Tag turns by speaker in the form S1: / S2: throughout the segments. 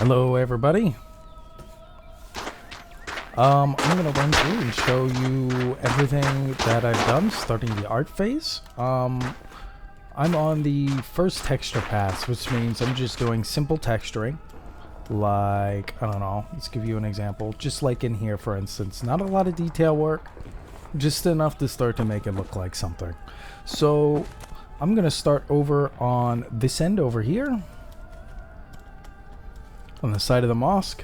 S1: Hello everybody. I'm gonna run through and show you everything that I've done starting the art phase. I'm on the first texture pass, which means I'm just doing simple texturing. Like, I don't know, let's give you an example. Just like in here, for instance, not a lot of detail work, just enough to start to make it look like something. So I'm gonna start over on this end over here, on the side of the mosque,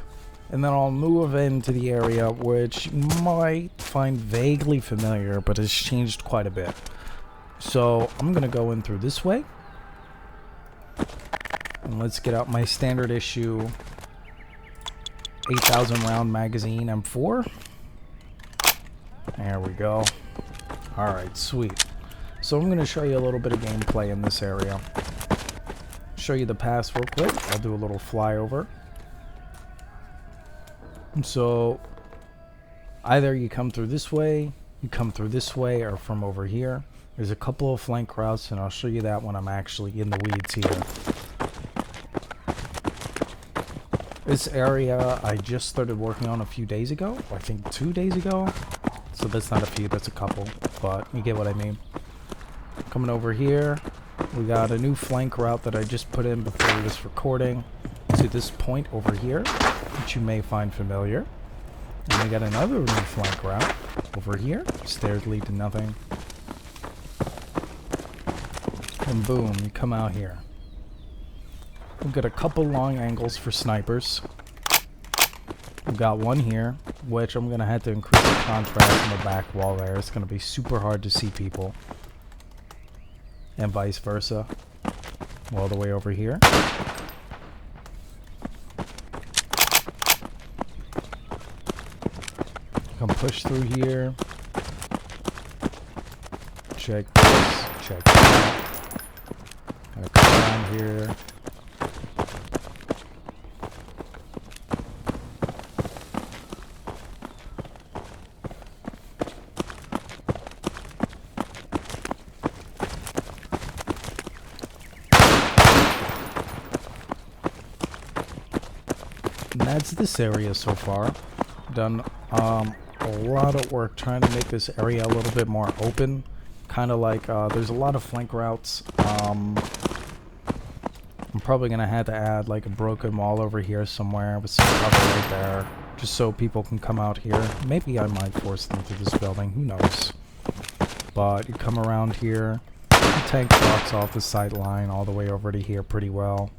S1: and then I'll move into the area which you might find vaguely familiar but has changed quite a bit. So I'm gonna go in through this way, and let's get out my standard issue 8,000 round magazine M4. There we go. Alright, sweet. So I'm gonna show you a little bit of gameplay in this area. Show you the pass real quick. I'll do a little flyover. So either you come through this way, you come through this way, or from over here. There's a couple of flank routes, and I'll show you that when I'm actually in the weeds here. This area I just started working on a few days ago, I think 2 days ago. So that's not a few, that's a couple, but you get what I mean. Coming over here, we got a new flank route that I just put in before this recording to this point over here, which you may find familiar. And we got another new flank route over here. Stairs lead to nothing. And boom, you come out here. We've got a couple long angles for snipers. We've got one here, which I'm going to have to increase the contrast in the back wall there. It's going to be super hard to see people. And vice versa. All the way over here. Come push through here. Check this. Check that. Gotta come down here. And that's this area so far. Done a lot of work trying to make this area a little bit more open. Kind of like there's a lot of flank routes. I'm probably gonna have to add like a broken wall over here somewhere with some cover right there, just so people can come out here. Maybe I might force them through this building, who knows. But you come around here, the tank blocks off the sight line all the way over to here pretty well.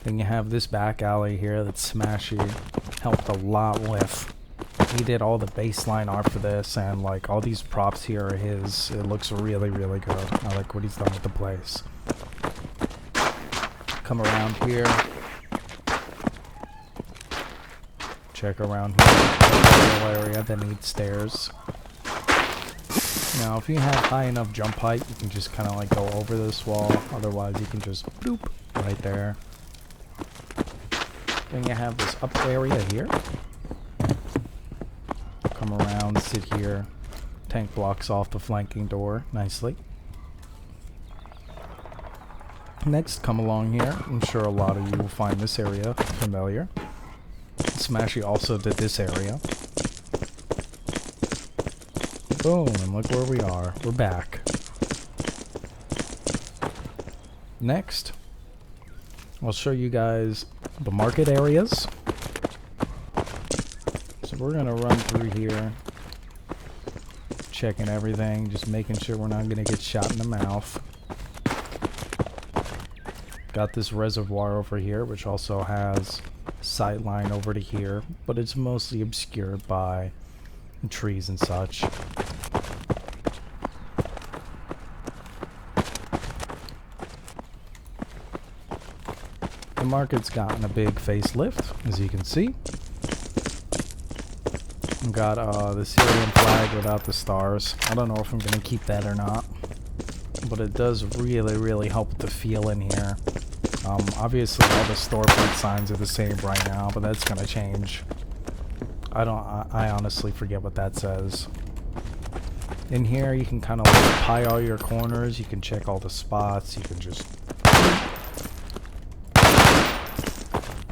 S1: Then you have this back alley here that Smashy helped a lot with. He did all the baseline art for this, and like all these props here are his. It looks really, really good. I like what he's done with the place. Come around here. Check around here. Little area that needs stairs. Now, if you have high enough jump height, you can just kind of like go over this wall. Otherwise, you can just bloop right there. Then you have this up area here. Come around, sit here. Tank blocks off the flanking door nicely. Next, come along here. I'm sure a lot of you will find this area familiar. Smashy also did this area. Boom, and look where we are. We're back. Next, I'll show you guys the market areas. So we're gonna run through here, checking everything, just making sure we're not gonna get shot in the mouth. Got this reservoir over here, which also has sight line over to here, but it's mostly obscured by trees and such. The market's gotten a big facelift, as you can see. Got the Syrian flag without the stars. I don't know if I'm going to keep that or not, but it does really, really help with the feel in here. Obviously all the storefront signs are the same right now, but that's going to change. I honestly forget what that says. In here you can kind of like pie all your corners, you can check all the spots, you can just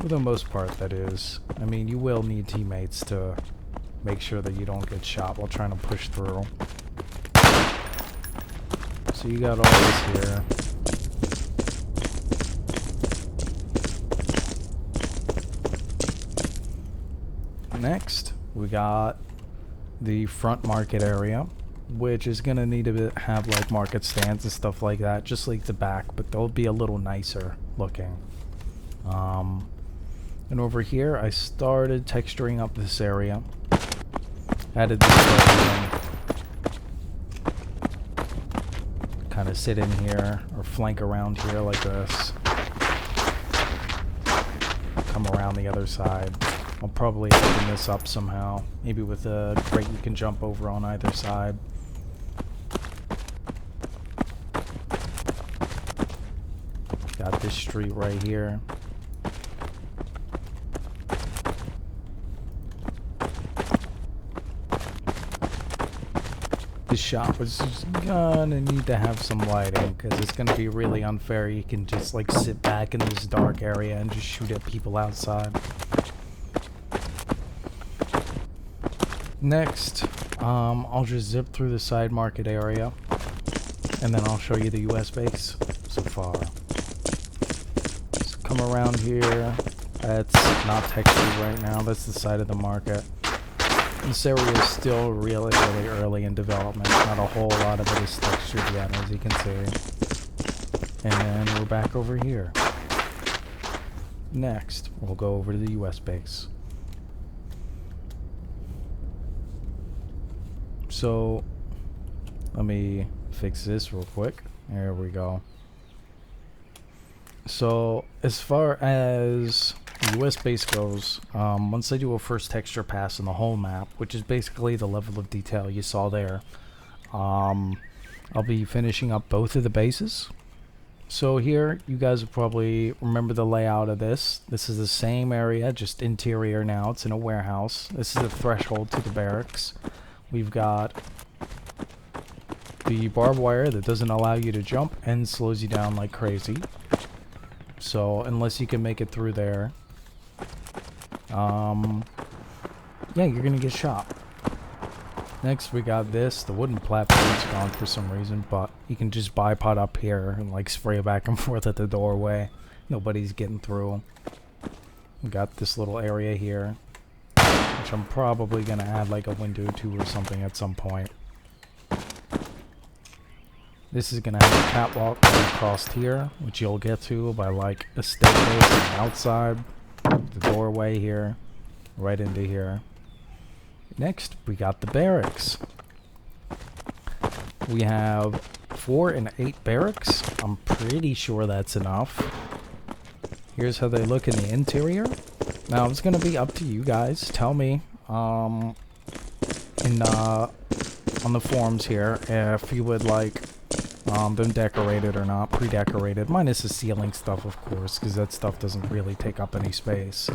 S1: For the most part, that is. I mean, you will need teammates to make sure that you don't get shot while trying to push through. So you got all this here. Next, we got the front market area, which is gonna need to have like market stands and stuff like that, just like the back, but they'll be a little nicer looking. And over here, I started texturing up this area. Added this kind of sit in here or flank around here like this. Come around the other side. I'll probably open this up somehow. Maybe with a crate you can jump over on either side. Got this street right here. This shop is just gonna need to have some lighting because it's gonna be really unfair. You can just like sit back in this dark area and just shoot at people outside. Next, I'll just zip through the side market area and then I'll show you the US base so far. So come around here. That's not textured right now. That's the side of the market. This area is still really early in development. Not a whole lot of it is textured yet, as you can see. And then we're back over here. Next, we'll go over to the US base. So, let me fix this real quick. There we go. So, as far as US base goes, once I do a first texture pass on the whole map, which is basically the level of detail you saw there, I'll be finishing up both of the bases. So here, you guys will probably remember the layout of this. This is the same area, just interior now. It's in a warehouse. This is the threshold to the barracks. We've got the barbed wire that doesn't allow you to jump and slows you down like crazy. So unless you can make it through there, yeah, you're gonna get shot. Next, we got this. The wooden platform's gone for some reason, but you can just bipod up here and like spray back and forth at the doorway. Nobody's getting through. We got this little area here, which I'm probably gonna add like a window to or something at some point. This is gonna have a catwalk across here, which you'll get to by like a staircase on the outside. The doorway here, right into here. Next, we got the barracks. We have 4 and 8 barracks. I'm pretty sure that's enough. Here's how they look in the interior. Now, it's gonna be up to you guys. Tell me on the forums here if you would like them decorated or not, pre-decorated, minus the ceiling stuff, of course, because that stuff doesn't really take up any space.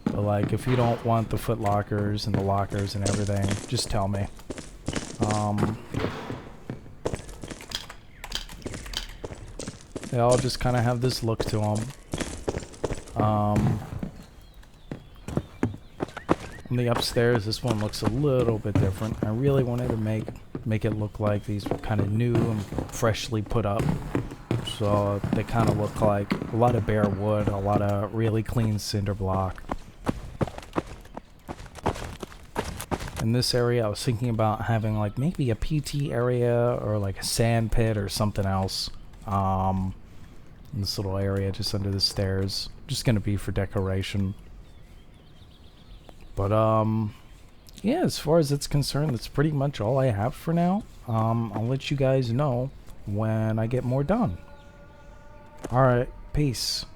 S1: But like, if you don't want the foot lockers and the lockers and everything, just tell me. They all just kind of have this look to them. On the upstairs, this one looks a little bit different. I really wanted to make it look like these were kind of new and freshly put up. So they kind of look like a lot of bare wood, a lot of really clean cinder block. In this area, I was thinking about having like maybe a PT area or like a sand pit or something else. In this little area just under the stairs. Just gonna be for decoration. But yeah, as far as it's concerned, that's pretty much all I have for now. I'll let you guys know when I get more done. Alright, peace.